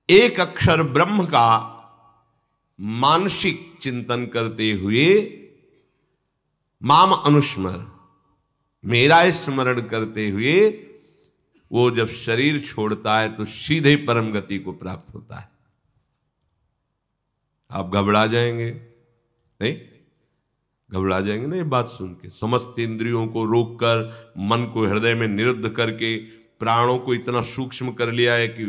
एक अक्षर ब्रह्म का मानसिक चिंतन करते हुए माम अनुस्मर, मेरा स्मरण करते हुए वो जब शरीर छोड़ता है तो सीधे परम गति को प्राप्त होता है। आप घबरा जाएंगे नहीं? घबरा जाएंगे ना ये बात सुन के? समस्त इंद्रियों को रोककर, मन को हृदय में निरुद्ध करके, प्राणों को इतना सूक्ष्म कर लिया है कि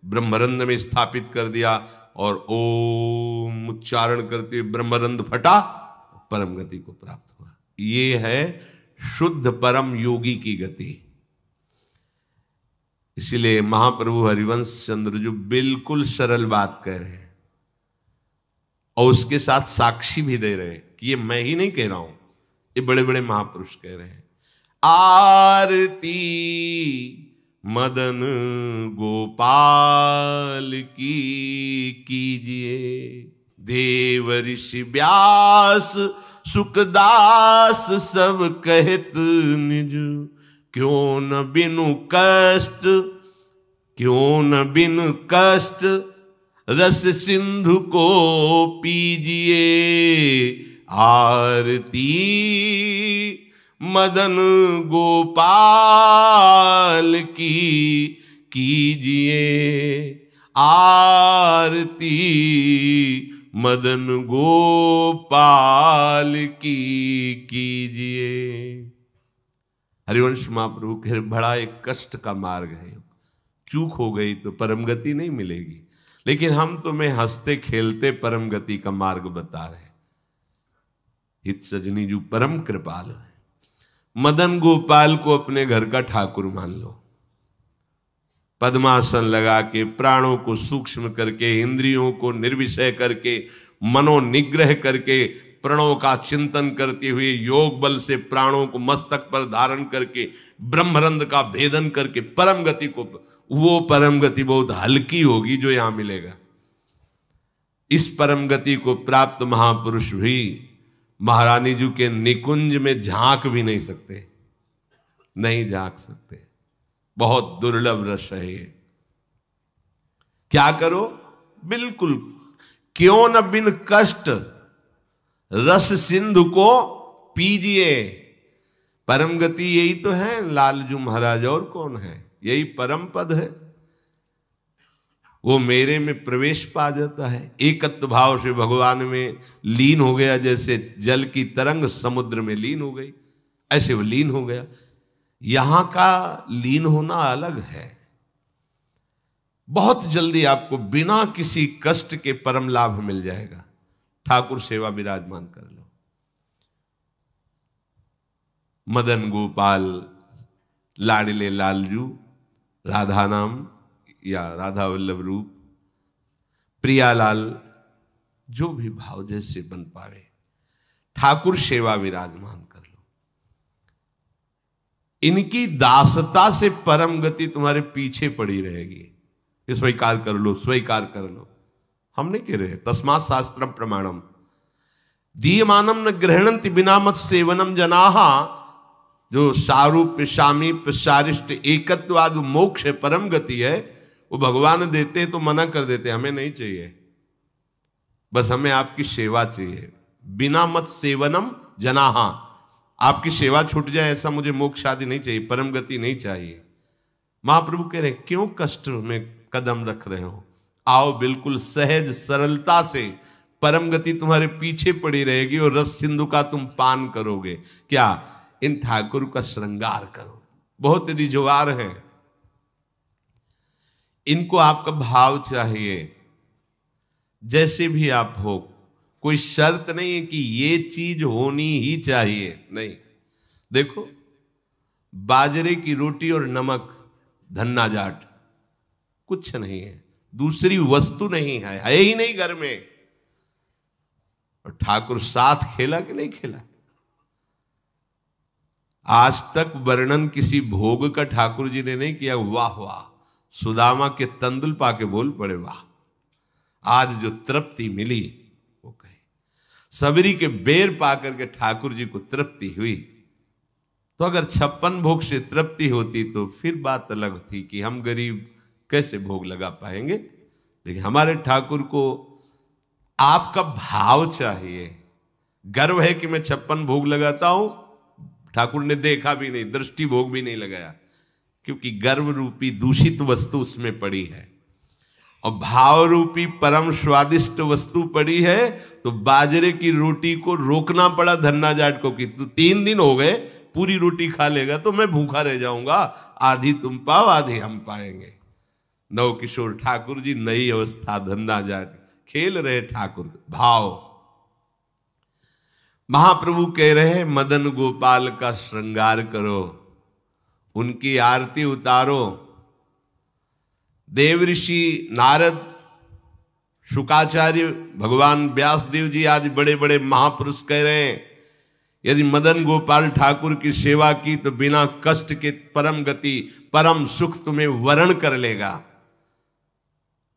ब्रह्मरंध्र में स्थापित कर दिया, और ओम उच्चारण करते ब्रह्मरंध्र फटा, परम गति को प्राप्त हुआ। ये है शुद्ध परम योगी की गति। इसीलिए महाप्रभु हरिवंश चंद्र जो बिल्कुल सरल बात कह रहे हैं और उसके साथ साक्षी भी दे रहे हैं कि ये मैं ही नहीं कह रहा हूं, ये बड़े बड़े महापुरुष कह रहे हैं। आरती मदन गोपाल की कीजिए, देव ऋषि व्यास सुखदास सब कहत निज, क्यों न बिनु कष्ट, क्यों न बिनु कष्ट रस सिंधु को पीजिए। आरती मदन गोपाल की कीजिए, आरती मदन गोपाल की कीजिए। हरिवंश महाप्रभु कह बड़ा एक कष्ट का मार्ग है, चूक हो गई तो परम गति नहीं मिलेगी, लेकिन हम तुम्हें हंसते खेलते परम गति का मार्ग बता रहे हैं। हित सजनी जो परम कृपाल है, मदन गोपाल को अपने घर का ठाकुर मान लो। पद्मासन लगा के, प्राणों को सूक्ष्म करके, इंद्रियों को निर्विषय करके, मनोनिग्रह करके, प्रणों का चिंतन करते हुए, योग बल से प्राणों को मस्तक पर धारण करके, ब्रह्मरंध्र का भेदन करके परम गति को, वो परम गति बहुत हल्की होगी जो यहां मिलेगा। इस परम गति को प्राप्त महापुरुष भी महारानी जी के निकुंज में झांक भी नहीं सकते, नहीं झांक सकते। बहुत दुर्लभ रस है ये। क्या करो? बिल्कुल, क्यों न बिन कष्ट रस सिंधु को पीजिए। परम गति यही तो है लालजू महाराज, और कौन है? यही परम पद है। वो मेरे में प्रवेश पा जाता है, एकत्व भाव से भगवान में लीन हो गया। जैसे जल की तरंग समुद्र में लीन हो गई, ऐसे वो लीन हो गया। यहां का लीन होना अलग है। बहुत जल्दी आपको बिना किसी कष्ट के परम लाभ मिल जाएगा। ठाकुर सेवा विराजमान कर लो। मदन गोपाल, लाडले लालजू, राधा नाम या राधा वल्लभ रूप, प्रियालाल, जो भी भाव जैसे बन पावे, ठाकुर सेवा विराजमान कर लो। इनकी दासता से परम गति तुम्हारे पीछे पड़ी रहेगी। ये स्वीकार कर लो, स्वीकार कर लो। हम नहीं कह रहे, तस्मात् शास्त्रम प्रमाणम दीयमानम न गृह्णन्ति बिना मत सेवनम जनाहा। जो सारूप्य सामीप्य सारिष्ट एकत्वाद मोक्ष है, परम गति है, वो भगवान देते हैं तो मना कर देते, हमें नहीं चाहिए, बस हमें आपकी सेवा चाहिए। बिना मत सेवनम जनाहा, आपकी सेवा छूट जाए ऐसा मुझे मोक्ष आदि नहीं चाहिए, परम गति नहीं चाहिए। महाप्रभु कह रहे क्यों कष्ट में कदम रख रहे हो? आओ, बिल्कुल सहज सरलता से परम गति तुम्हारे पीछे पड़ी रहेगी और रस सिंधु का तुम पान करोगे। क्या? इन ठाकुर का श्रृंगार करो। बहुत रिजवार है, इनको आपका भाव चाहिए। जैसे भी आप हो, कोई शर्त नहीं है कि ये चीज होनी ही चाहिए, नहीं। देखो, बाजरे की रोटी और नमक, धन्ना जाट, कुछ नहीं है, दूसरी वस्तु नहीं है ही नहीं घर में। और ठाकुर साथ खेला कि नहीं खेला? आज तक वर्णन किसी भोग का ठाकुर जी ने नहीं किया। वाह वाह, सुदामा के तंदुल पाके बोल पड़े वाह। आज जो तृप्ति मिली वो कहे, सबरी के बेर पाकर के ठाकुर जी को तृप्ति हुई। तो अगर 56 भोग से तृप्ति होती तो फिर बात अलग थी कि हम गरीब कैसे भोग लगा पाएंगे, लेकिन हमारे ठाकुर को आपका भाव चाहिए। गर्व है कि मैं 56 भोग लगाता हूं, ठाकुर ने देखा भी नहीं, दृष्टि भोग भी नहीं लगाया, क्योंकि गर्व रूपी दूषित वस्तु उसमें पड़ी है और भाव रूपी परम स्वादिष्ट वस्तु पड़ी है। तो बाजरे की रोटी को रोकना पड़ा धन्ना जाट को कि तू 3 दिन हो गए पूरी रोटी खा लेगा तो मैं भूखा रह जाऊंगा, आधी तुम पाओ आधी हम पाएंगे। नव किशोर ठाकुर जी नई अवस्था, धन्ना जाट खेल रहे ठाकुर भाव। महाप्रभु कह रहे मदन गोपाल का श्रृंगार करो, उनकी आरती उतारो। देवऋषि नारद, शुकाचार्य, भगवान व्यासदेव जी आज बड़े बड़े महापुरुष कह रहे हैं यदि मदन गोपाल ठाकुर की सेवा की तो बिना कष्ट के परम गति, परम सुख तुम्हें वरण कर लेगा।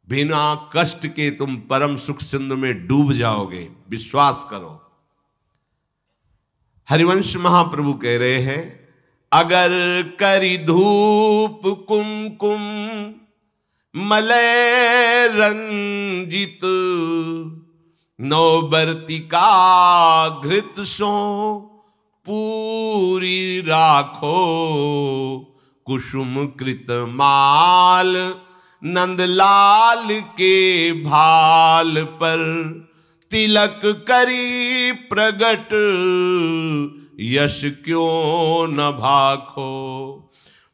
बिना कष्ट के तुम परम सुख सिंधु में डूब जाओगे, विश्वास करो। हरिवंश महाप्रभु कह रहे हैं अगर करी धूप कुमकुम मलय रंजित, नौबर्तिका घृत सो पूरी राखो, कुसुम कृत माल नंदलाल के भाल पर, तिलक करी प्रगट यश क्यों न भाखो,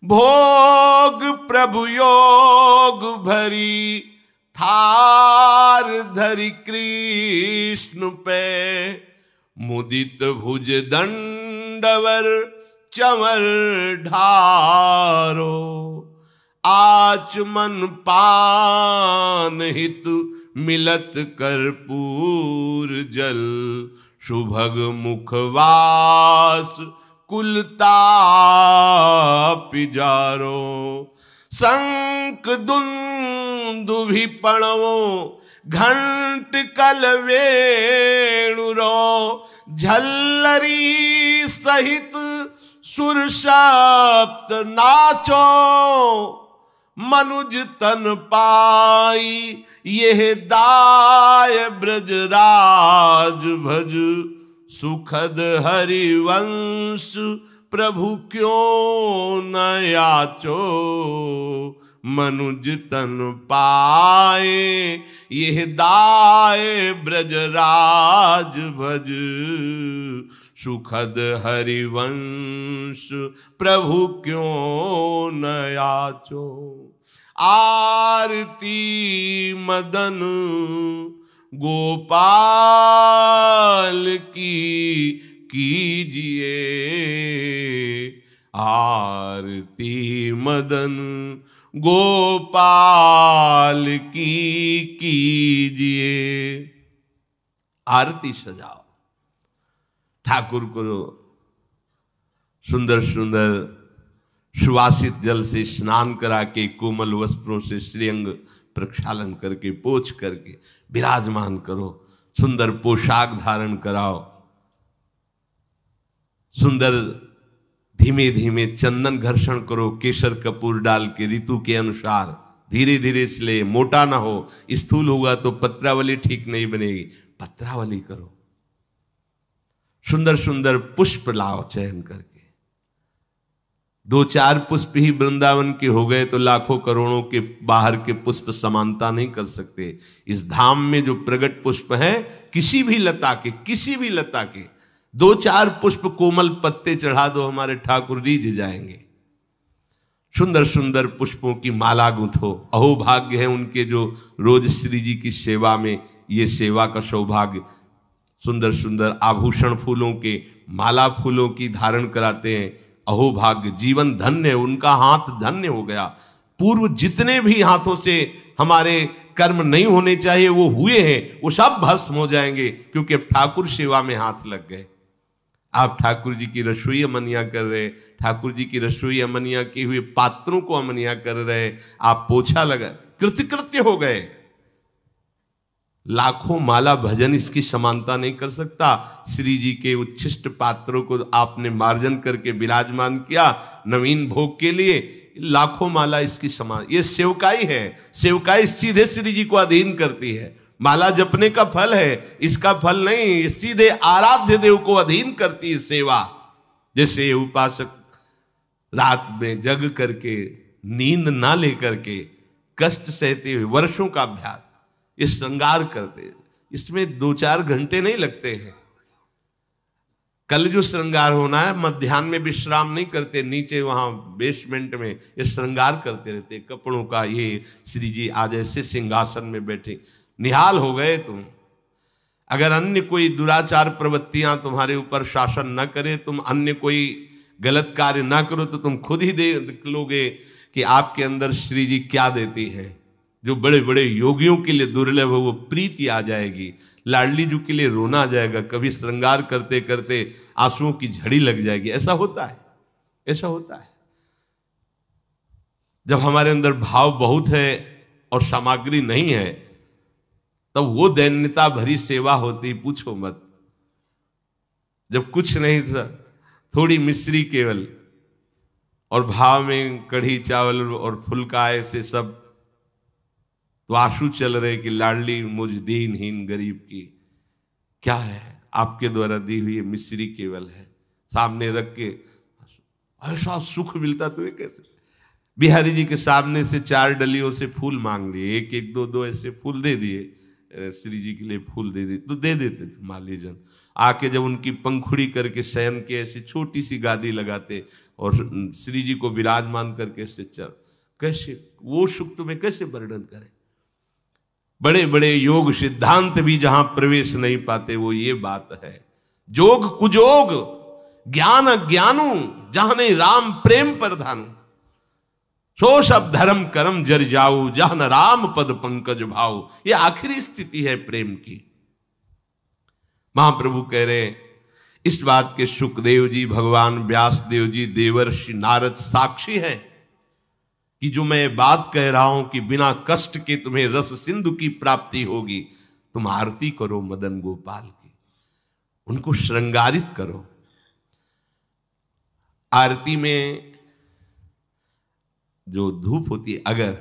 भोग प्रभु योग भरी थार धरि कृष्ण पे, मुदित भुज दंडवर चवर ढारो, आचमन पान हित मिलत कर्पूर जल, सुभग मुखवास कुलता पिजारो, शंख दुंदुभि पणवो घंट कल वेणुरो, झल्लरी सहित सुर सप्त नाचो, मनुज तन पाई यह दाय ब्रजराज भज, सुखद हरिवंश प्रभु क्यों न याचो, मनुज तन पाए यह दाय ब्रजराज भज, सुखद हरिवंश प्रभु क्यों न याचो। आरती मदन गोपाल की कीजिए, आरती मदन गोपाल की कीजिए। आरती सजाओ, ठाकुर को सुंदर सुंदर सुवासित जल से स्नान करा के, कोमल वस्त्रों से श्रीअंग प्रक्षालन करके, पोछ करके विराजमान करो, सुंदर पोशाक धारण कराओ, सुंदर धीमे धीमे चंदन घर्षण करो, केसर कपूर डाल के ऋतु के अनुसार धीरे धीरे, इसलिए मोटा ना हो, स्थूल हुआ तो पत्रावली ठीक नहीं बनेगी, पत्रावली करो। सुंदर सुंदर पुष्प लाओ चयन करके, 2-4 पुष्प ही वृंदावन के हो गए तो लाखों करोड़ों के बाहर के पुष्प समानता नहीं कर सकते। इस धाम में जो प्रगट पुष्प हैं, किसी भी लता के 2-4 पुष्प कोमल पत्ते चढ़ा दो, हमारे ठाकुर रीझ जाएंगे। सुंदर सुंदर पुष्पों की माला गूंथो, अहो भाग्य है उनके जो रोज श्री जी की सेवा में ये सेवा का सौभाग्य, सुंदर सुंदर आभूषण फूलों के, माला फूलों की धारण कराते हैं, अहो भाग्य, जीवन धन्य, उनका हाथ धन्य हो गया। पूर्व जितने भी हाथों से हमारे कर्म नहीं होने चाहिए वो हुए हैं, वो सब भस्म हो जाएंगे, क्योंकि अब ठाकुर सेवा में हाथ लग गए। आप ठाकुर जी की रसोई अमनिया कर रहे, ठाकुर जी की रसोई अमनिया किए हुए पात्रों को अमनिया कर रहे, आप पोछा लगा, कृतकृत्य हो गए। लाखों माला भजन इसकी समानता नहीं कर सकता। श्री जी के उच्छिष्ट पात्रों को आपने मार्जन करके विराजमान किया नवीन भोग के लिए, लाखों माला इसकी समान, ये सेवकाई है। सेवकाई सीधे श्री जी को अधीन करती है। माला जपने का फल है, इसका फल नहीं, ये सीधे आराध्य देव को अधीन करती है सेवा। जैसे उपासक रात में जग करके, नींद ना लेकर के, कष्ट सहते हुए वर्षों का अभ्यास, ये श्रृंगार करते, इसमें 2-4 घंटे नहीं लगते हैं। कल जो श्रृंगार होना है, मध्याह्न में विश्राम नहीं करते, नीचे वहां बेसमेंट में ये श्रृंगार करते रहते कपड़ों का। ये श्री जी आज ऐसे सिंहासन में बैठे, निहाल हो गए तुम। अगर अन्य कोई दुराचार प्रवृत्तियां तुम्हारे ऊपर शासन न करे, तुम अन्य कोई गलत कार्य ना करो, तो तुम खुद ही देख लोगे कि आपके अंदर श्री जी क्या देती है। जो बड़े बड़े योगियों के लिए दुर्लभ है वो प्रीति आ जाएगी, लाडली जी के लिए रोना आ जाएगा, कभी श्रृंगार करते करते आंसुओं की झड़ी लग जाएगी। ऐसा होता है, ऐसा होता है। जब हमारे अंदर भाव बहुत है और सामग्री नहीं है, तब वो दैन्यता भरी सेवा होती, पूछो मत। जब कुछ नहीं था, थोड़ी मिश्री केवल, और भाव में कढ़ी चावल और फुल्का ऐसे सब, तो आंसू चल रहे कि लाडली मुझ दीनहीन गरीब की क्या है, आपके द्वारा दी हुई मिश्री केवल है, सामने रख के ऐसा सुख मिलता तुम्हें कैसे। बिहारी जी के सामने से 4 डलियों से फूल मांग लिए, 1-1, 2-2 ऐसे फूल दे दिए, श्री जी के लिए फूल दे दिए, तो दे देते थे माली जन। आके जब उनकी पंखुड़ी करके शयन के ऐसी छोटी सी गादी लगाते और श्री जी को विराजमान करके ऐसे चल, कैसे वो सुख तुम्हें कैसे वर्णन करें। बड़े बड़े योग सिद्धांत भी जहां प्रवेश नहीं पाते, वो ये बात है। जोग कुजोग ज्ञान अज्ञानू, जहां नहीं राम प्रेम प्रधानु, सो सब धर्म कर्म जर जाऊ, जहां न राम पद पंकज भाऊ। ये आखिरी स्थिति है प्रेम की। महाप्रभु कह रहे इस बात के सुखदेव जी, भगवान व्यास देव जी, देवर्षि नारद साक्षी है कि जो मैं बात कह रहा हूं कि बिना कष्ट के तुम्हें रस सिंधु की प्राप्ति होगी। तुम आरती करो मदन गोपाल की, उनको श्रृंगारित करो। आरती में जो धूप होती है अगर,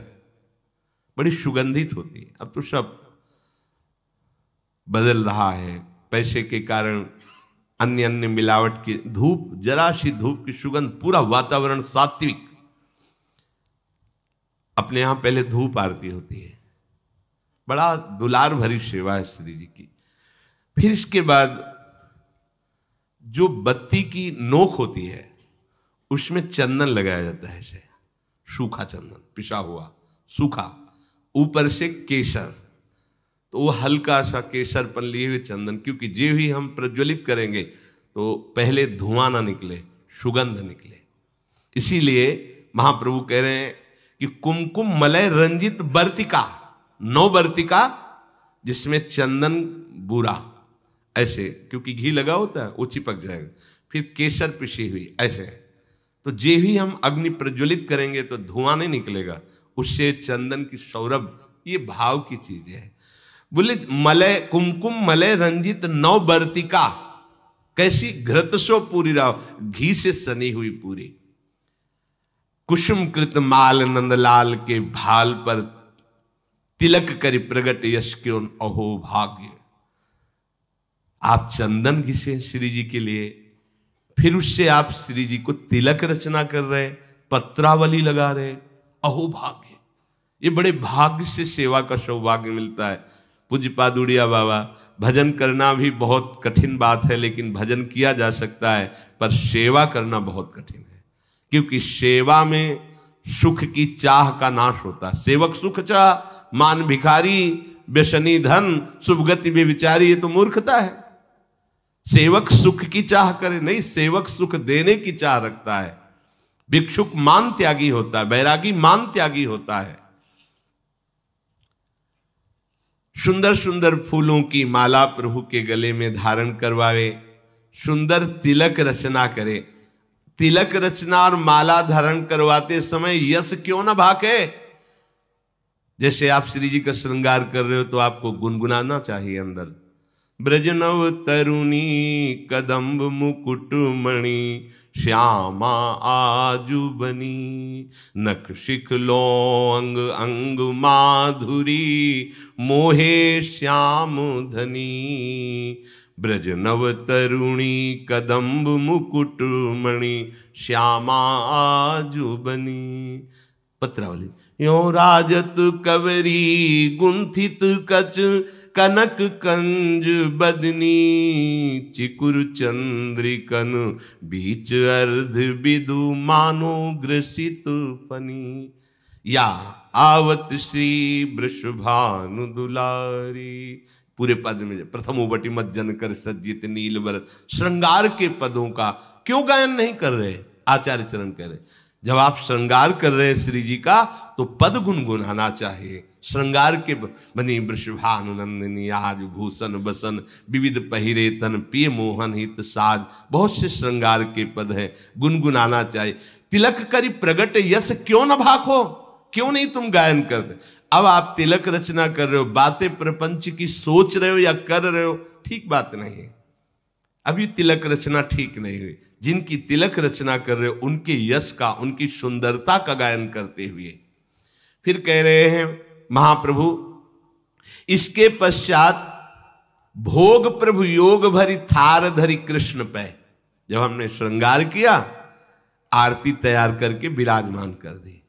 बड़ी सुगंधित होती है। अब तो सब बदल रहा है, पैसे के कारण अन्य अन्य मिलावट की धूप, जरा सी धूप की सुगंध, पूरा वातावरण सात्विक। अपने यहां पहले धूप आरती होती है, बड़ा दुलार भरी सेवा है श्री जी की। फिर इसके बाद जो बत्ती की नोक होती है उसमें चंदन लगाया जाता है, ऐसे सूखा चंदन, पिसा हुआ सूखा, ऊपर से केसर, तो वो हल्का सा केसरपन लिए हुए चंदन, क्योंकि जो ही हम प्रज्वलित करेंगे तो पहले धुआं ना निकले, सुगंध निकले। इसीलिए महाप्रभु कह रहे हैं कि कुमकुम मलय रंजित बर्तिका, 9 बर्तिका जिसमें चंदन बुरा ऐसे, क्योंकि घी लगा होता है वो चिपक जाएगा, फिर केसर पिसी हुई ऐसे, तो जे ही हम अग्नि प्रज्वलित करेंगे तो धुआं नहीं निकलेगा, उससे चंदन की सौरभ, ये भाव की चीज है। बोले मलय कुमकुम मलय रंजित 9 बर्तिका, कैसी घृतसो पूरी राव, घी से सनी हुई पूरी। कुसुम कृत माल नंदलाल के भाल पर तिलक करी प्रगट यश क्यों अहो भाग्य। आप चंदन घिसे श्री जी के लिए, फिर उससे आप श्री जी को तिलक रचना कर रहे, पत्रावली लगा रहे, अहो भाग्य। ये बड़े भाग्य से सेवा का सौभाग्य मिलता है। पूज्य पादुड़िया बाबा, भजन करना भी बहुत कठिन बात है, लेकिन भजन किया जा सकता है, पर सेवा करना बहुत कठिन है, क्योंकि सेवा में सुख की चाह का नाश होता है। सेवक सुख चाह, मान भिखारी, व्यसनी धन, शुभ गति बेविचारी, ये तो मूर्खता है। सेवक सुख की चाह करे नहीं, सेवक सुख देने की चाह रखता है। भिक्षुक मान त्यागी होता है, बैरागी मान त्यागी होता है। सुंदर सुंदर फूलों की माला प्रभु के गले में धारण करवावे, सुंदर तिलक रचना करे। तिलक रचना और माला धारण करवाते समय यश क्यों ना भाके। जैसे आप श्री जी का श्रृंगार कर रहे हो तो आपको गुनगुनाना चाहिए अंदर। ब्रजनव तरुणी कदम्ब मुकुट मणि श्यामा आजू बनी। नख शिखलो अंग अंग माधुरी, मोहे श्याम धनी। ब्रज नव तरुणी कदम्ब मुकुट मणि, श्यामा आजू बनी। पत्रावली। यो राजत कवरी गुंथित कच, कनक कंज बदनी। चिकुर चंद्रिकन बीच अर्ध बिदु, मानो ग्रसित फनी। या आवत श्री वृषभानु दुलारी। पूरे पद में प्रथम उबटी मज्जन कर सज्जित नीलवर, श्रृंगार के पदों का क्यों गायन नहीं कर रहे? आचार्य चरण कह रहे, जब आप श्रृंगार कर रहे हैं श्री जी का तो पद गुनगुनाना चाहिए। श्रृंगार के बनी वृषभानुनंदिनी, आज भूषण बसन विविध पहिरे तन, पिय मोहन हित साज। बहुत से श्रृंगार के पद हैं, गुनगुनाना चाहिए। तिलक करी प्रगट यश, क्यों न भाखो? क्यों नहीं तुम गायन करते? अब आप तिलक रचना कर रहे हो, बातें प्रपंच की सोच रहे हो या कर रहे हो, ठीक बात नहीं है। अभी तिलक रचना ठीक नहीं हुई। जिनकी तिलक रचना कर रहे हो उनके यश का, उनकी सुंदरता का गायन करते हुए फिर कह रहे हैं महाप्रभु, इसके पश्चात भोग प्रभु योग भरी थार धरी कृष्ण पे। जब हमने श्रृंगार किया, आरती तैयार करके विराजमान कर दी।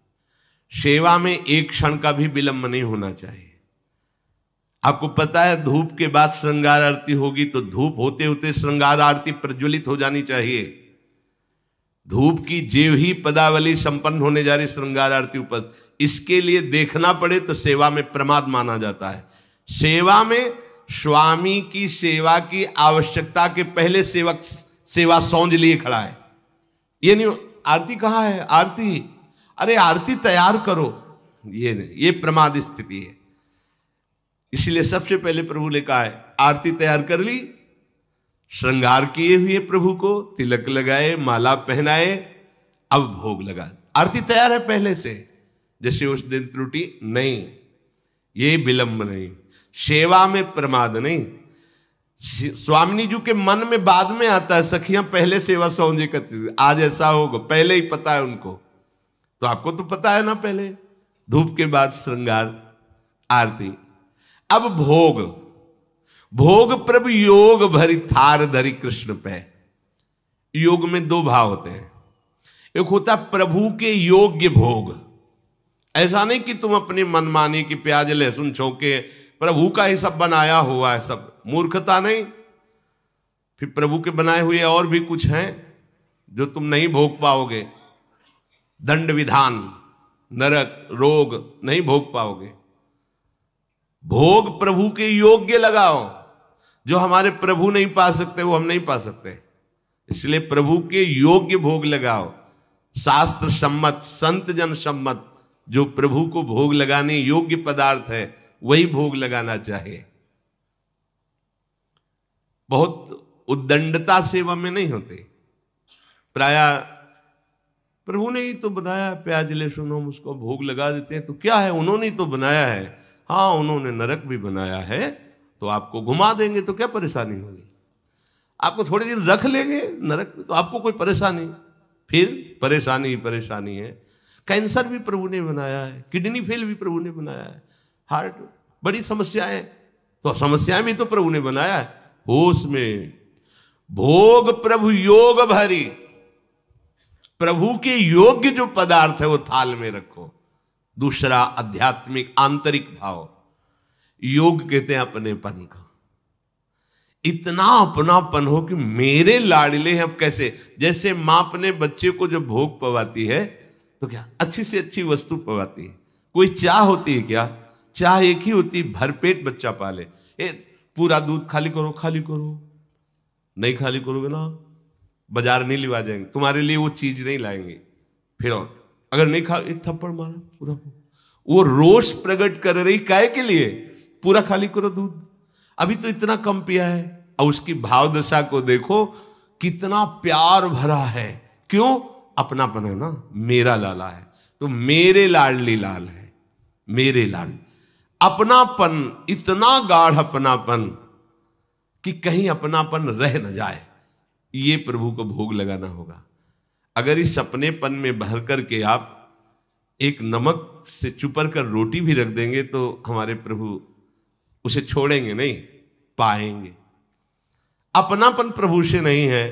सेवा में एक क्षण का भी विलंब नहीं होना चाहिए। आपको पता है धूप के बाद श्रृंगार आरती होगी तो धूप होते होते श्रृंगार आरती प्रज्वलित हो जानी चाहिए। धूप की जेव ही पदावली संपन्न होने जा रही श्रृंगार आरती ऊपर, इसके लिए देखना पड़े तो सेवा में प्रमाद माना जाता है। सेवा में स्वामी की सेवा की आवश्यकता के पहले सेवक सेवा सौंज लिए खड़ा है। ये नहीं आरती कहाँ है, आरती, अरे आरती तैयार करो, ये प्रमाद स्थिति है। इसलिए सबसे पहले प्रभु ने कहा है आरती तैयार कर ली, श्रृंगार किए हुए प्रभु को तिलक लगाए, माला पहनाए, अब भोग लगा। आरती तैयार है पहले से, जैसे उस दिन त्रुटि नहीं, ये विलंब नहीं, सेवा में प्रमाद नहीं। स्वामिनी जी के मन में बाद में आता है, सखियां पहले सेवा सौंजे करती, आज ऐसा होगा, पहले ही पता है उनको। तो आपको तो पता है ना, पहले धूप के बाद श्रृंगार आरती। अब भोग, भोग प्रभु योग भरी थार धरी कृष्ण पे। योग में दो भाव होते हैं, एक होता प्रभु के योग्य भोग। ऐसा नहीं कि तुम अपनी मनमानी की प्याज लहसुन छौके प्रभु का ही सब बनाया हुआ है, सब मूर्खता नहीं। फिर प्रभु के बनाए हुए और भी कुछ हैं जो तुम नहीं भोग पाओगे। दंड विधान, नरक, रोग नहीं भोग पाओगे। भोग प्रभु के योग्य लगाओ, जो हमारे प्रभु नहीं पा सकते वो हम नहीं पा सकते, इसलिए प्रभु के योग्य भोग लगाओ। शास्त्र सम्मत, संत जन सम्मत जो प्रभु को भोग लगाने योग्य पदार्थ है वही भोग लगाना चाहिए। बहुत उद्दंडता सेवा में नहीं होते। प्राय प्रभु ने ही तो बनाया, प्याज लहसुन हम उसको भोग लगा देते हैं तो क्या है, उन्होंने ही तो बनाया है। हाँ, उन्होंने नरक भी बनाया है तो आपको घुमा देंगे तो क्या परेशानी होगी, आपको थोड़े दिन रख लेंगे नरक में तो आपको कोई परेशानी, फिर परेशानी ही परेशानी है। कैंसर भी प्रभु ने बनाया है, किडनी फेल भी प्रभु ने बनाया है, हार्ट, बड़ी समस्याएं, तो समस्याएं भी तो प्रभु ने बनाया है। होश में भोग प्रभु योग भरी, प्रभु के योग्य जो पदार्थ है वो थाल में रखो। दूसरा आध्यात्मिक आंतरिक भाव, योग कहते हैं अपनेपन का। इतना अपनापन हो कि मेरे लाडले हैं। अब कैसे, जैसे मां अपने बच्चे को जब भोग पवाती है तो क्या अच्छी से अच्छी वस्तु पवाती है। कोई चाह होती है क्या, चाह एक ही होती है भरपेट बच्चा पाले। पूरा दूध खाली करो, खाली करो, नहीं खाली करोगे ना बाजार नहीं लिवा जाएंगे, तुम्हारे लिए वो चीज नहीं लाएंगे। फिर और अगर नहीं खा, एक थप्पड़ मारा पूरा, वो रोष प्रकट कर रही काय के लिए, पूरा खाली करो दूध, अभी तो इतना कम पिया है। और उसकी भाव दशा को देखो कितना प्यार भरा है, क्यों, अपनापन है ना, मेरा लाला है तो मेरे लाडली लाल है, मेरे लाल। अपनापन, इतना गाढ़ अपनापन कि कहीं अपनापन रह न जाए, ये प्रभु को भोग लगाना होगा। अगर इस अपनेपन में भर करके आप एक नमक से चुपर कर रोटी भी रख देंगे तो हमारे प्रभु उसे छोड़ेंगे नहीं, पाएंगे। अपनापन प्रभु से नहीं है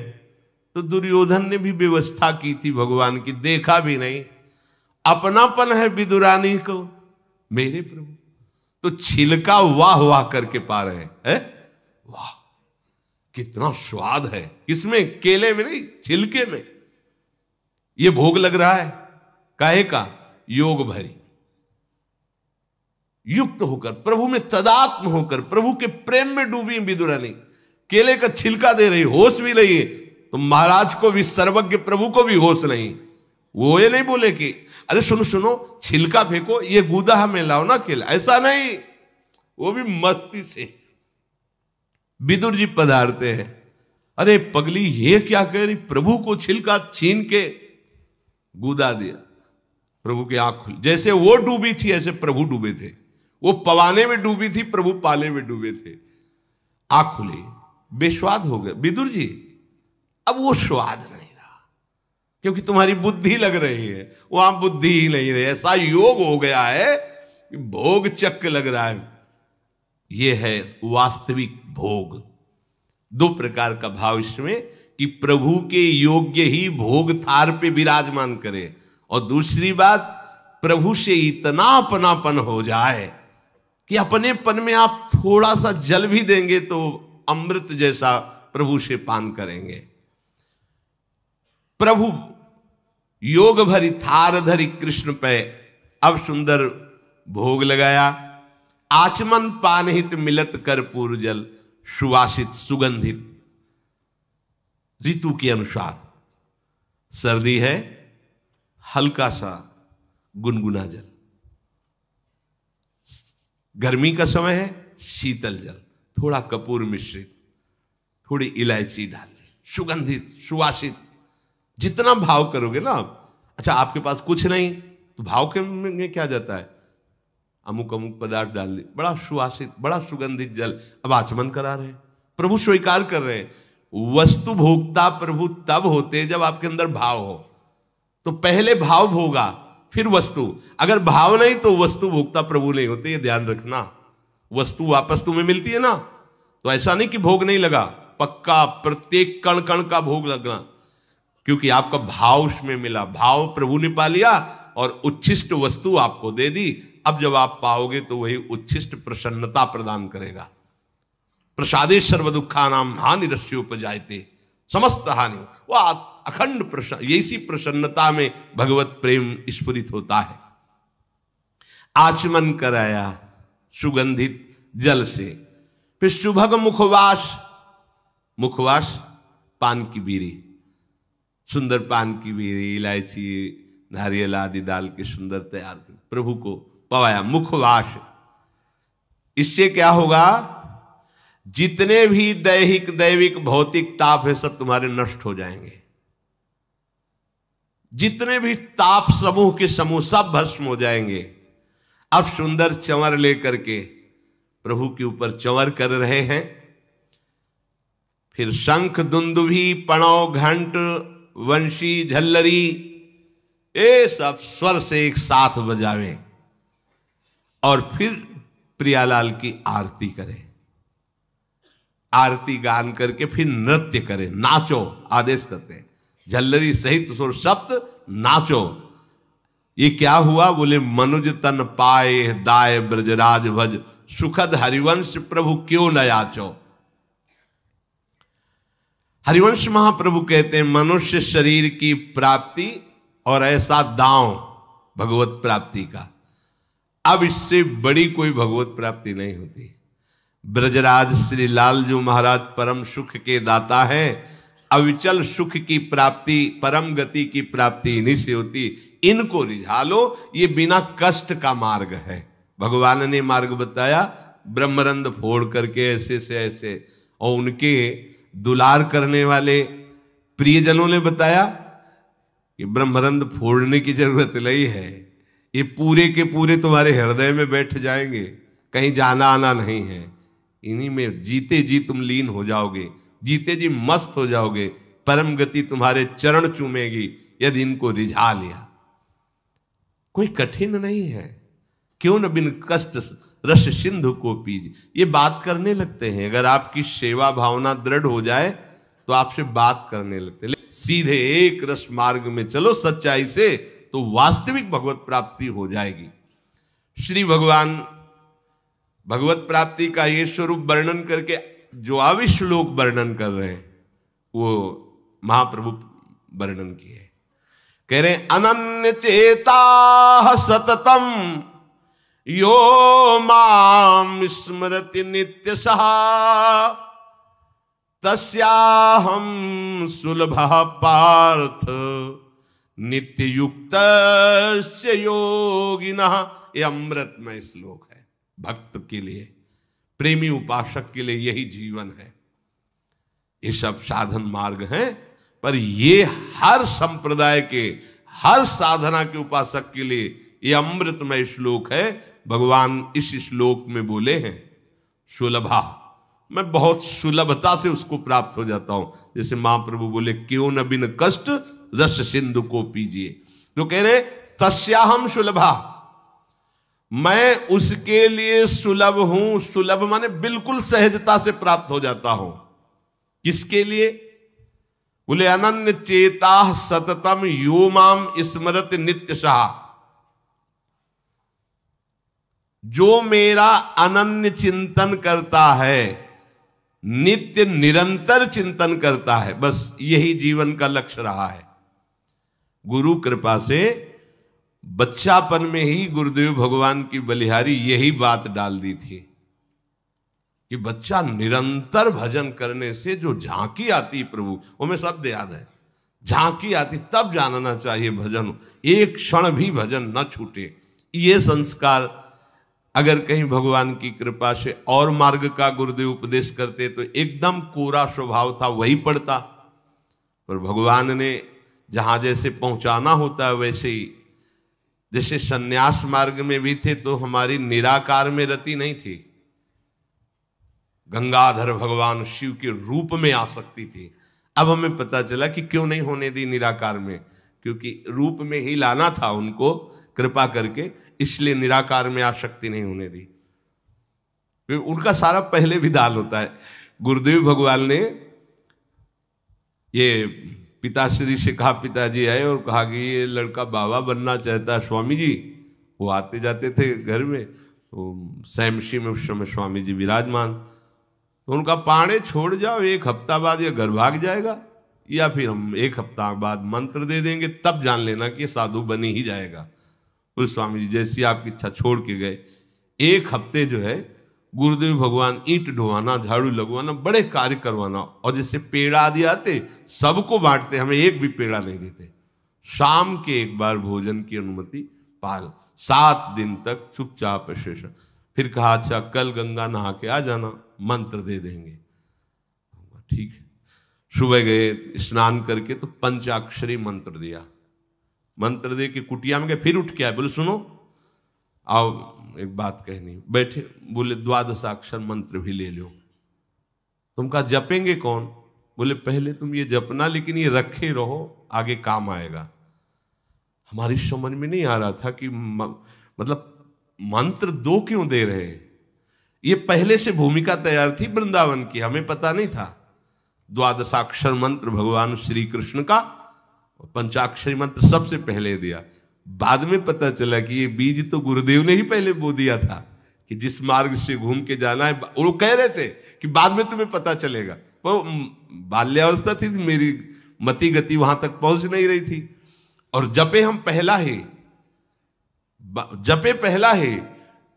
तो दुर्योधन ने भी व्यवस्था की थी भगवान की, देखा भी नहीं। अपनापन है विदुरानी को मेरे प्रभु, तो छिलका वाह वाह करके पा रहे हैं। वाह कितना स्वाद है इसमें, केले में नहीं छिलके में। ये भोग लग रहा है काहे का? योग भरी, युक्त होकर, प्रभु में तदात्म होकर, प्रभु के प्रेम में डूबी विदुरानी। केले का छिलका दे रही, होश भी नहीं है। तो महाराज को भी, सर्वज्ञ प्रभु को भी होश नहीं। वो ये नहीं बोले कि अरे सुनो सुनो छिलका फेंको, ये गुदा में लाओ ना केला, ऐसा नहीं। वो भी मस्ती से विदुर जी पधारते हैं। अरे पगली ये क्या कह रही? प्रभु को छिलका छीन के गुदा दिया। प्रभु की आंख खुली, जैसे वो डूबी थी ऐसे प्रभु डूबे थे। वो पवाने में डूबी थी, प्रभु पाले में डूबे थे। आंख खुली, बेस्वाद हो गए विदुर जी। अब वो स्वाद नहीं रहा क्योंकि तुम्हारी बुद्धि लग रही है, वहां बुद्धि ही नहीं रही। ऐसा योग हो गया है कि भोग चक्क लग रहा है। ये है वास्तविक भोग। दो प्रकार का भाव इसमें कि प्रभु के योग्य ही भोग थार पे विराजमान करे, और दूसरी बात प्रभु से इतना अपनापन हो जाए कि अपनेपन में आप थोड़ा सा जल भी देंगे तो अमृत जैसा प्रभु से पान करेंगे। प्रभु योग भरी थार धरी कृष्ण पे अब सुंदर भोग लगाया। आचमन पानहित मिलत कर्पूर जल, सुवासित सुगंधित। ऋतु के अनुसार सर्दी है, हल्का सा गुनगुना जल। गर्मी का समय है, शीतल जल, थोड़ा कपूर मिश्रित, थोड़ी इलायची डाल लें, सुगंधित सुवासित। जितना भाव करोगे ना आप। अच्छा आपके पास कुछ नहीं तो भाव के में क्या जाता है? अमुक अमुक पदार्थ डाल दे, बड़ा सुवासित, बड़ा सुगंधित जल। अब आचमन करा रहे हैं, प्रभु स्वीकार कर रहे हैं। वस्तु भोक्ता प्रभु तब होते जब आपके अंदर भाव हो। तो पहले भाव भोगा फिर वस्तु। अगर भाव नहीं तो वस्तु भोक्ता प्रभु नहीं होते, ये ध्यान रखना। वस्तु वापस तुम्हें मिलती है ना, तो ऐसा नहीं कि भोग नहीं लगा, पक्का प्रत्येक कण कण का भोग लगना, क्योंकि आपका भाव उसमें मिला। भाव प्रभु ने पा लिया और उच्छिष्ट वस्तु आपको दे दी। अब जब आप पाओगे तो वही उच्छिष्ट प्रसन्नता प्रदान करेगा। प्रसादे सर्व दुखानाम हानि रस्योपजायते, समस्त हानि। वह अखंड प्रसन्न, ऐसी प्रसन्नता में भगवत प्रेम स्फुरित होता है। आचमन कराया सुगंधित जल से, फिर सुभग मुखवास। मुखवास पान की बीड़ी, सुंदर पान की बीड़ी, इलायची, नारियल आदि डाल के सुंदर तैयार कर प्रभु को पवाया। मुखवास, इससे क्या होगा? जितने भी दैहिक दैविक भौतिक ताप है सब तुम्हारे नष्ट हो जाएंगे। जितने भी ताप समूह के समूह सब भस्म हो जाएंगे। अब सुंदर चंवर लेकर के प्रभु के ऊपर चंवर कर रहे हैं। फिर शंख दुंदुभी पणव घंट वंशी झल्लरी, ये सब स्वर से एक साथ बजावें और फिर प्रियालाल की आरती करें। आरती गान करके फिर नृत्य करें, नाचो आदेश करते हैं। झल्लरी सहित सुर सप्त नाचो। ये क्या हुआ? बोले मनुज तन पाए दाय ब्रजराज भज, सुखद हरिवंश प्रभु क्यों न याचो। हरिवंश महाप्रभु कहते हैं मनुष्य शरीर की प्राप्ति और ऐसा दांव भगवत प्राप्ति का, अब इससे बड़ी कोई भगवत प्राप्ति नहीं होती। ब्रजराज श्री लालजू महाराज परम सुख के दाता है। अविचल सुख की प्राप्ति, परम गति की प्राप्ति इन्हीं से होती। इनको रिझा लो, ये बिना कष्ट का मार्ग है। भगवान ने मार्ग बताया, ब्रह्मरंध फोड़ करके ऐसे से ऐसे, और उनके दुलार करने वाले प्रियजनों ने बताया कि ब्रह्मरंध फोड़ने की जरूरत नहीं है, ये पूरे के पूरे तुम्हारे हृदय में बैठ जाएंगे, कहीं जाना आना नहीं है। इन्हीं में जीते जी तुम लीन हो जाओगे, जीते जी मस्त हो जाओगे, परम गति तुम्हारे चरण चूमेगी। यदि इनको रिझा लिया। कोई कठिन नहीं है। क्यों न बिन कष्ट रस सिंधु को पीज, ये बात करने लगते हैं। अगर आपकी सेवा भावना दृढ़ हो जाए तो आपसे बात करने लगते हैं। सीधे एक रस मार्ग में चलो सच्चाई से, तो वास्तविक भगवत प्राप्ति हो जाएगी। श्री भगवान भगवत प्राप्ति का ये स्वरूप वर्णन करके जो अविश्लोक वर्णन कर रहे हैं वो महाप्रभु वर्णन किए। कह रहे अनन्य चेता सततम यो माम स्मरति नित्य सहा, तस्याहम सुलभ पार्थ नित्य युक्त योगिनः। ये अमृतमय श्लोक है। भक्त के लिए, प्रेमी उपासक के लिए यही जीवन है। ये सब साधन मार्ग हैं, पर ये हर संप्रदाय के, हर साधना के उपासक के लिए ये अमृतमय श्लोक है। भगवान इस श्लोक में बोले हैं सुलभा, मैं बहुत सुलभता से उसको प्राप्त हो जाता हूं। जैसे महाप्रभु बोले क्यों न बिन कष्ट रस सिंधु को पीजिए, तो कह रहे तस्याहम सुलभा, मैं उसके लिए सुलभ हूं। सुलभ माने बिल्कुल सहजता से प्राप्त हो जाता हूं। किसके लिए? बोले अनन्य चेता सततम यो माम स्मरत नित्य सहा, जो मेरा अनन्य चिंतन करता है, नित्य निरंतर चिंतन करता है, बस यही जीवन का लक्ष्य रहा है। गुरु कृपा से बच्चापन में ही गुरुदेव भगवान की बलिहारी यही बात डाल दी थी कि बच्चा निरंतर भजन करने से जो झांकी आती प्रभु, वो में शब्द याद है, झांकी आती, तब जानना चाहिए भजन, एक क्षण भी भजन न छूटे। ये संस्कार अगर कहीं भगवान की कृपा से और मार्ग का गुरुदेव उपदेश करते तो एकदम कोरा स्वभाव था वही पड़ता, पर भगवान ने जहां जैसे पहुंचाना होता है वैसे ही, जैसे सन्यास मार्ग में भी थे तो हमारी निराकार में रति नहीं थी, गंगाधर भगवान शिव के रूप में आसक्ति थी। अब हमें पता चला कि क्यों नहीं होने दी निराकार में, क्योंकि रूप में ही लाना था उनको कृपा करके, इसलिए निराकार में आसक्ति नहीं होने दी। उनका सारा पहले विधान होता है। गुरुदेव भगवान ने ये पिताश्री से कहा, पिताजी आए और कहा कि ये लड़का बाबा बनना चाहता है स्वामी जी। वो आते जाते थे घर में, तो सैमशी में उस समय स्वामी जी विराजमान, तो उनका पाणे छोड़ जाओ, एक हफ्ता बाद ये घर भाग जाएगा, या फिर हम एक हफ्ता बाद मंत्र दे देंगे, तब जान लेना कि साधु बनी ही जाएगा। और स्वामी जी जैसी आपकी इच्छा छोड़ के गए। एक हफ्ते जो है गुरुदेव भगवान ईंट ढोवाना, झाड़ू लगवाना, बड़े कार्य करवाना, और जैसे पेड़ा आदि आते सबको बांटते, हमें एक भी पेड़ा नहीं देते। शाम के एक बार भोजन की अनुमति पाल, 7 दिन तक चुपचाप शेष। फिर कहा अच्छा कल गंगा नहा के आ जाना, मंत्र दे देंगे। ठीक है, सुबह गए, स्नान करके तो पंचाक्षरी मंत्र दिया। मंत्र दे के कुटिया में गए, फिर उठ के आए, बोले सुनो आओ एक बात कहनी। बैठे, बोले 12 मंत्र भी ले लो। तुम कहा जपेंगे कौन? बोले पहले तुम ये जपना, लेकिन ये रखे रहो, आगे काम आएगा। हमारी समझ में नहीं आ रहा था कि मतलब मंत्र 2 क्यों दे रहे हैं। ये पहले से भूमिका तैयार थी वृंदावन की, हमें पता नहीं था। 12 मंत्र भगवान श्री कृष्ण का, पंचाक्षरी मंत्र सबसे पहले दिया। बाद में पता चला कि ये बीज तो गुरुदेव ने ही पहले बो दिया था कि जिस मार्ग से घूम के जाना है। वो कह रहे थे कि बाद में तुम्हें पता चलेगा, वो बाल्यावस्था थी, मेरी मति गति वहां तक पहुंच नहीं रही थी। और जपे हम पहला ही, जपे पहला ही,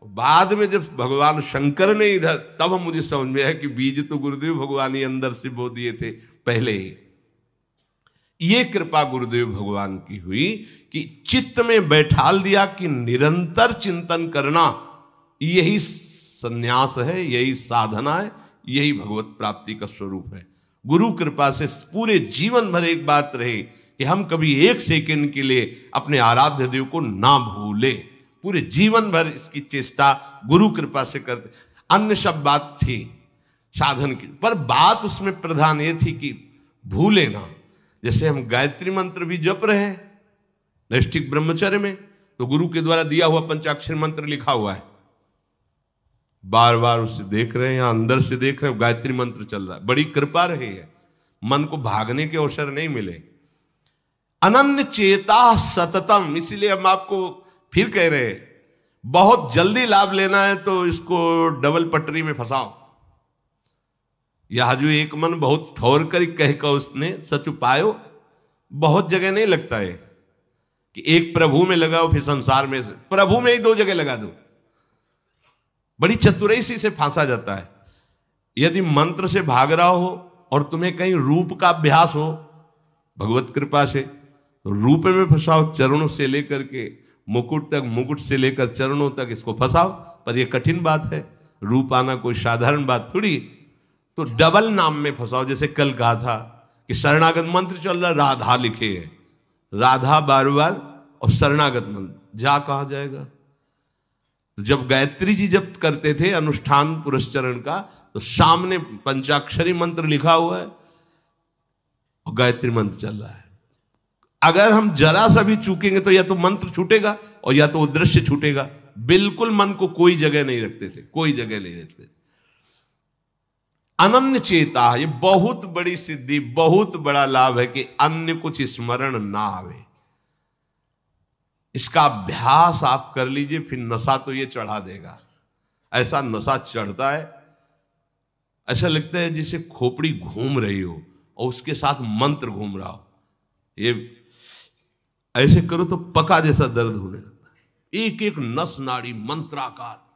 बाद में जब भगवान शंकर ने इधर, तब हम मुझे समझ में आया कि बीज तो गुरुदेव भगवान ही अंदर से बो दिए थे पहले ही। ये कृपा गुरुदेव भगवान की हुई कि चित्त में बैठाल दिया कि निरंतर चिंतन करना यही संन्यास है, यही साधना है, यही भगवत प्राप्ति का स्वरूप है। गुरु कृपा से पूरे जीवन भर एक बात रहे कि हम कभी 1 सेकंड के लिए अपने आराध्य देव को ना भूले। पूरे जीवन भर इसकी चेष्टा गुरु कृपा से करते। अन्य सब बात थी साधन की, पर बात उसमें प्रधान ये थी कि भूले ना। जैसे हम गायत्री मंत्र भी जप रहे हैं नैष्ठिक ब्रह्मचर्य में, तो गुरु के द्वारा दिया हुआ पंचाक्षर मंत्र लिखा हुआ है, बार बार उसे देख रहे हैं या अंदर से देख रहे हैं, गायत्री मंत्र चल रहा है। बड़ी कृपा रही है, मन को भागने के अवसर नहीं मिले। अनन्य चेता सततम, इसीलिए हम आपको फिर कह रहे हैं, बहुत जल्दी लाभ लेना है तो इसको डबल पटरी में फंसाओ। यह जो एक मन बहुत ठोर कर कह कर उसने सच उपायो, बहुत जगह नहीं लगता है कि एक प्रभु में लगाओ फिर संसार में से, प्रभु में ही 2 जगह लगा दो। बड़ी चतुराई से फांसा जाता है। यदि मंत्र से भाग रहा हो और तुम्हें कहीं रूप का अभ्यास हो भगवत कृपा से, तो रूप में फंसाओ, चरणों से लेकर के मुकुट तक, मुकुट से लेकर चरणों तक इसको फंसाओ। पर यह कठिन बात है, रूप आना कोई साधारण बात थोड़ी। तो डबल नाम में फंसाओ, जैसे कल कहा था कि शरणागत मंत्र चल रहा, राधा लिखे है, राधा बार बार, और शरणागत मंत्र जा कहा जाएगा। तो जब गायत्री जी जब करते थे अनुष्ठान पुरस्चरण का, तो सामने पंचाक्षरी मंत्र लिखा हुआ है और गायत्री मंत्र चल रहा है। अगर हम जरा सा भी चूकेंगे तो या तो मंत्र छूटेगा और या तो वो दृश्य छूटेगा। बिल्कुल मन को कोई जगह नहीं रखते थे, कोई जगह नहीं रखते थे। अनन्य चेता, ये बहुत बड़ी सिद्धि, बहुत बड़ा लाभ है कि अन्य कुछ स्मरण ना आवे। इसका अभ्यास आप कर लीजिए, फिर नशा तो ये चढ़ा देगा। ऐसा नशा चढ़ता है, ऐसा लगता है जैसे खोपड़ी घूम रही हो और उसके साथ मंत्र घूम रहा हो। ये ऐसे करो तो पका जैसा दर्द होने लगता है, एक एक नस नाड़ी मंत्राकार।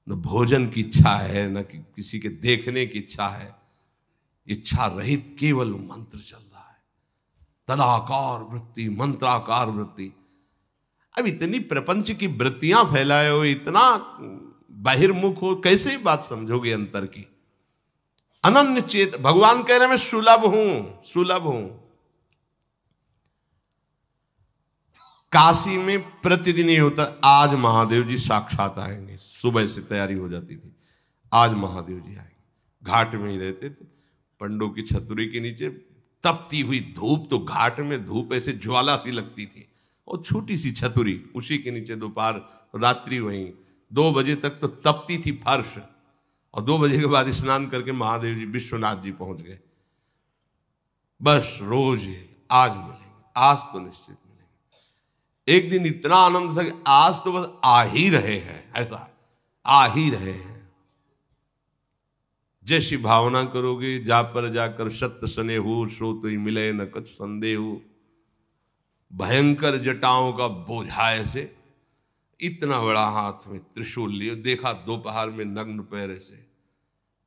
न भोजन की इच्छा है, न किसी के देखने की इच्छा है, इच्छा रहित केवल मंत्र चल रहा है। तदाकार वृत्ति, मंत्राकार वृत्ति। अब इतनी प्रपंच की वृत्तियां फैलाए हो, इतना बहिर्मुख हो, कैसे बात समझोगे अंतर की। अनन्य चेत, भगवान कह रहे मैं सुलभ हूं, सुलभ हूं। काशी में प्रतिदिन ये होता, आज महादेव जी साक्षात आएंगे, सुबह से तैयारी हो जाती थी, आज महादेव जी आएंगे। घाट में ही रहते थे, पंडों की छतरी के नीचे तपती हुई धूप, तो घाट में धूप ऐसे ज्वाला सी लगती थी, और छोटी सी छतरी, उसी के नीचे दोपहर रात्रि वहीं 2 बजे तक तो तपती थी फर्श, और 2 बजे के बाद स्नान करके महादेव जी विश्वनाथ जी पहुंच गए। बस रोज आज मिलेंगे, आज तो निश्चित मिलेंगे। एक दिन इतना आनंद था कि आज तो बस आ ही रहे हैं, ऐसा आ ही रहे हैं। जैसी भावना करोगे, जा पर जाकर सत्य सने हो, सो तो ही मिले न कुछ संदेह हो। भयंकर जटाओं का बोझा ऐसे, इतना बड़ा हाथ में त्रिशूल लिए, देखा दोपहर में नग्न पैर से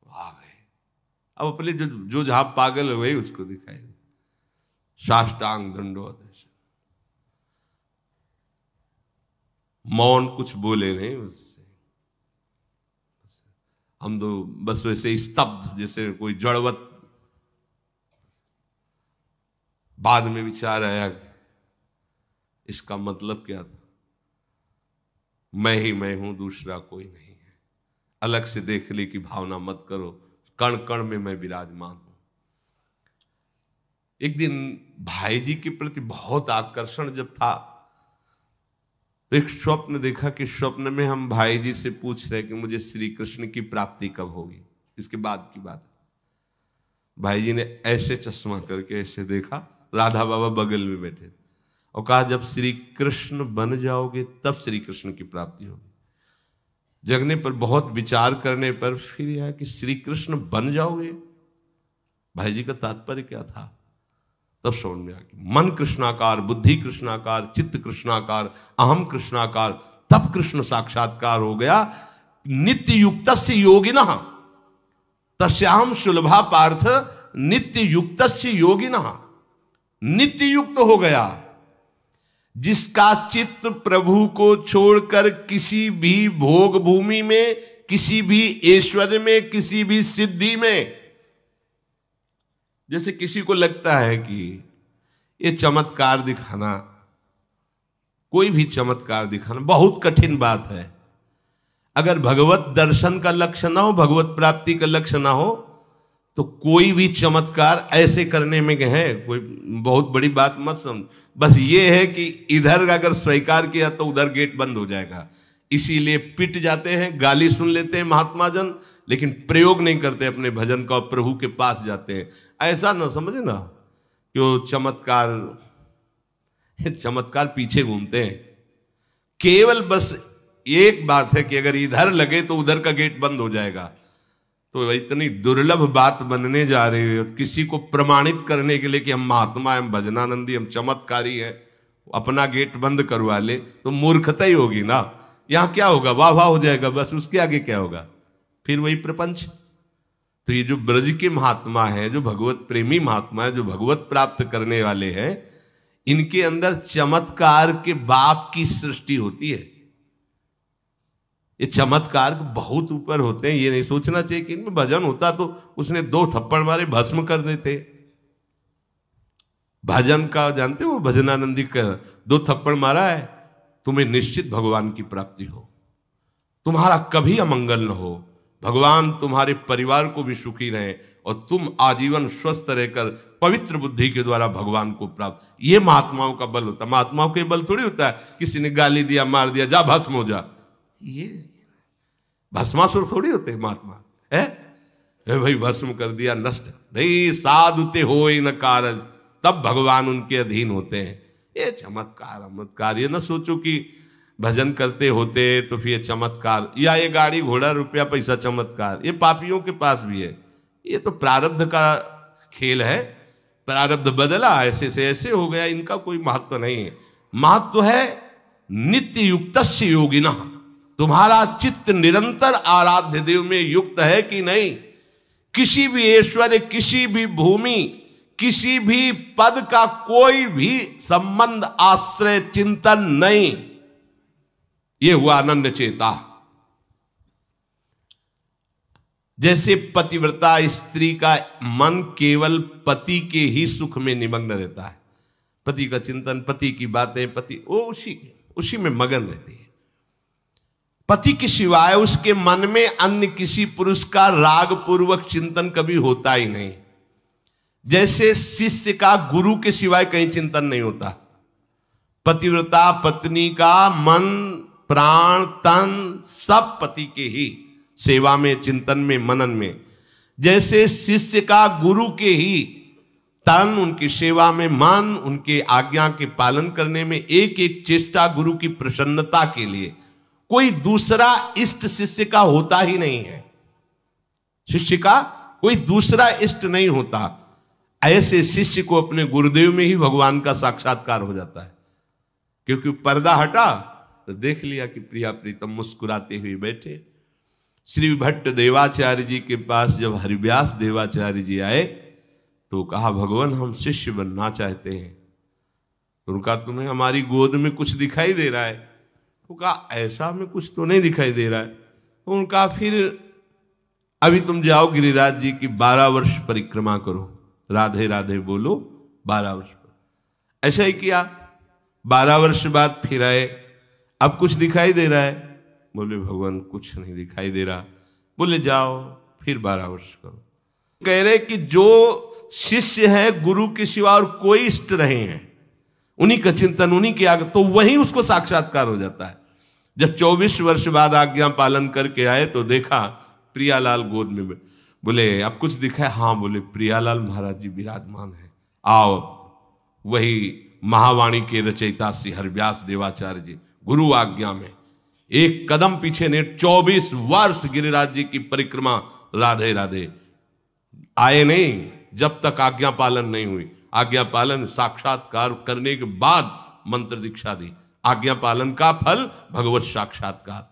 आ गए। अब अपने जो जहां पागल है वही उसको दिखाई दे, साष्टांग दंडवत ऐसे, मौन, कुछ बोले नहीं उससे। हम तो बस वैसे स्तब्ध, जैसे कोई जड़वत। बाद में विचार आया इसका मतलब क्या था। मैं ही मैं हूं, दूसरा कोई नहीं है। अलग से देखने की भावना मत करो, कण कण में मैं विराजमान हूं। एक दिन भाई जी के प्रति बहुत आकर्षण जब था, तो एक स्वप्न देखा कि स्वप्न में हम भाई जी से पूछ रहे कि मुझे श्री कृष्ण की प्राप्ति कब होगी। इसके बाद की बात, भाई जी ने ऐसे चश्मा करके ऐसे देखा, राधा बाबा बगल में बैठे और कहा जब श्री कृष्ण बन जाओगे तब श्री कृष्ण की प्राप्ति होगी। जगने पर, बहुत विचार करने पर फिर यह कि श्री कृष्ण बन जाओगे, भाई जी का तात्पर्य क्या था। तब समझ में आ गया, मन कृष्णाकार, बुद्धि कृष्णाकार, चित्त कृष्णाकार, अहम कृष्णाकार, तब कृष्ण साक्षात्कार हो गया। नित्य युक्तस्य योगिनः तस्याहं सुलभा पार्थ नित्य युक्तस्य योगिनः। नित्य युक्त हो गया जिसका चित्त प्रभु को छोड़कर किसी भी भोग भूमि में, किसी भी ऐश्वर्य में, किसी भी सिद्धि में। जैसे किसी को लगता है कि ये चमत्कार दिखाना, कोई भी चमत्कार दिखाना बहुत कठिन बात है। अगर भगवत दर्शन का लक्ष्य ना हो, भगवत प्राप्ति का लक्ष्य ना हो, तो कोई भी चमत्कार ऐसे करने में है कोई बहुत बड़ी बात मत समझ, बस ये है कि इधर अगर स्वीकार किया तो उधर गेट बंद हो जाएगा, इसीलिए पिट जाते हैं, गाली सुन लेते हैं महात्मा जन, लेकिन प्रयोग नहीं करते अपने भजन का, प्रभु के पास जाते हैं। ऐसा ना समझे ना कि वो चमत्कार पीछे घूमते हैं। केवल बस एक बात है कि अगर इधर लगे तो उधर का गेट बंद हो जाएगा। तो इतनी दुर्लभ बात बनने जा रही है, किसी को प्रमाणित करने के लिए कि हम महात्मा, हम भजनानंदी, हम चमत्कारी हैं, अपना गेट बंद करवा ले तो मूर्खता ही होगी ना। यहां क्या होगा, वाह वाह हो जाएगा, बस उसके आगे क्या होगा, फिर वही प्रपंच। तो ये जो ब्रज के महात्मा है, जो भगवत प्रेमी महात्मा है, जो भगवत प्राप्त करने वाले हैं, इनके अंदर चमत्कार के बाप की सृष्टि होती है। ये चमत्कार बहुत ऊपर होते हैं। ये नहीं सोचना चाहिए कि इनमें भजन होता तो उसने 2 थप्पड़ मारे भस्म कर देते। भजन का जानते हो, भजनानंदी का 2 थप्पड़ मारा है, तुम्हें निश्चित भगवान की प्राप्ति हो, तुम्हारा कभी अमंगल न हो, भगवान तुम्हारे परिवार को भी सुखी रहे और तुम आजीवन स्वस्थ रहकर पवित्र बुद्धि के द्वारा भगवान को प्राप्त। ये महात्माओं का बल होता है। महात्माओं के बल थोड़ी होता है किसी ने गाली दिया, मार दिया, जा भस्म हो जा, ये भस्मासुर थोड़ी होते महात्मा है। भाई भस्म कर दिया, नष्ट नहीं, साधुते हो न कारज, तब भगवान उनके अधीन होते हैं। ये चमत्कार, ये ना सोचो कि भजन करते होते तो फिर चमत्कार, या ये गाड़ी घोड़ा रुपया पैसा चमत्कार, ये पापियों के पास भी है। ये तो प्रारब्ध का खेल है, प्रारब्ध बदला, ऐसे से ऐसे हो गया, इनका कोई महत्व नहीं है। महत्व है नित्य युक्तस्य योगिनः, तुम्हारा चित्त निरंतर आराध्य देव में युक्त है कि नहीं। किसी भी ऐश्वर्य, किसी भी भूमि, किसी भी पद का कोई भी संबंध, आश्रय, चिंतन नहीं। ये हुआ आनंद चेता। जैसे पतिव्रता स्त्री का मन केवल पति के ही सुख में निमग्न रहता है, पति का चिंतन, पति की बातें, पति वो उसी में मगन रहती है। पति के सिवाय उसके मन में अन्य किसी पुरुष का राग पूर्वक चिंतन कभी होता ही नहीं। जैसे शिष्य का गुरु के सिवाय कहीं चिंतन नहीं होता। पतिव्रता पत्नी का मन, प्राण, तन सब पति के ही सेवा में, चिंतन में, मनन में। जैसे शिष्य का गुरु के ही तन, उनकी सेवा में मन, उनके आज्ञा के पालन करने में एक एक चेष्टा गुरु की प्रसन्नता के लिए, कोई दूसरा इष्ट शिष्य का होता ही नहीं है। शिष्य का कोई दूसरा इष्ट नहीं होता। ऐसे शिष्य को अपने गुरुदेव में ही भगवान का साक्षात्कार हो जाता है, क्योंकि पर्दा हटा तो देख लिया कि प्रिया प्रीतम मुस्कुराते हुए बैठे। श्री भट्ट देवाचार्य जी के पास जब हरिव्यास देवाचार्य जी आए तो कहा, भगवान हम शिष्य बनना चाहते हैं। तो उनका, तुम्हें हमारी गोद में कुछ दिखाई दे रहा है? तो कहा, ऐसा में कुछ तो नहीं दिखाई दे रहा है। तो उनका, फिर अभी तुम जाओ गिरिराज जी की 12 वर्ष परिक्रमा करो, राधे राधे बोलो 12 वर्ष पर। ऐसा ही किया। 12 वर्ष बाद फिर आए, अब कुछ दिखाई दे रहा है? बोले भगवान कुछ नहीं दिखाई दे रहा। बोले जाओ फिर 12 वर्ष करो। कह रहे कि जो शिष्य है गुरु के सिवा और कोई इष्ट रहे हैं, उन्हीं का चिंतन, उन्हीं के आगे, तो वही उसको साक्षात्कार हो जाता है। जब 24 वर्ष बाद आज्ञा पालन करके आए तो देखा प्रियालाल गोद में। बोले अब कुछ दिखा है? हाँ। बोले प्रियालाल महाराज जी विराजमान है, आओ। वही महावाणी के रचयिता श्री हरिव्यास देवाचार्य जी गुरु आज्ञा में एक कदम पीछे ने 24 वर्ष गिरिराज जी की परिक्रमा राधे राधे आए नहीं, जब तक आज्ञा पालन नहीं हुई। आज्ञा पालन साक्षात्कार करने के बाद मंत्र दीक्षा दी। आज्ञा पालन का फल भगवत साक्षात्कार।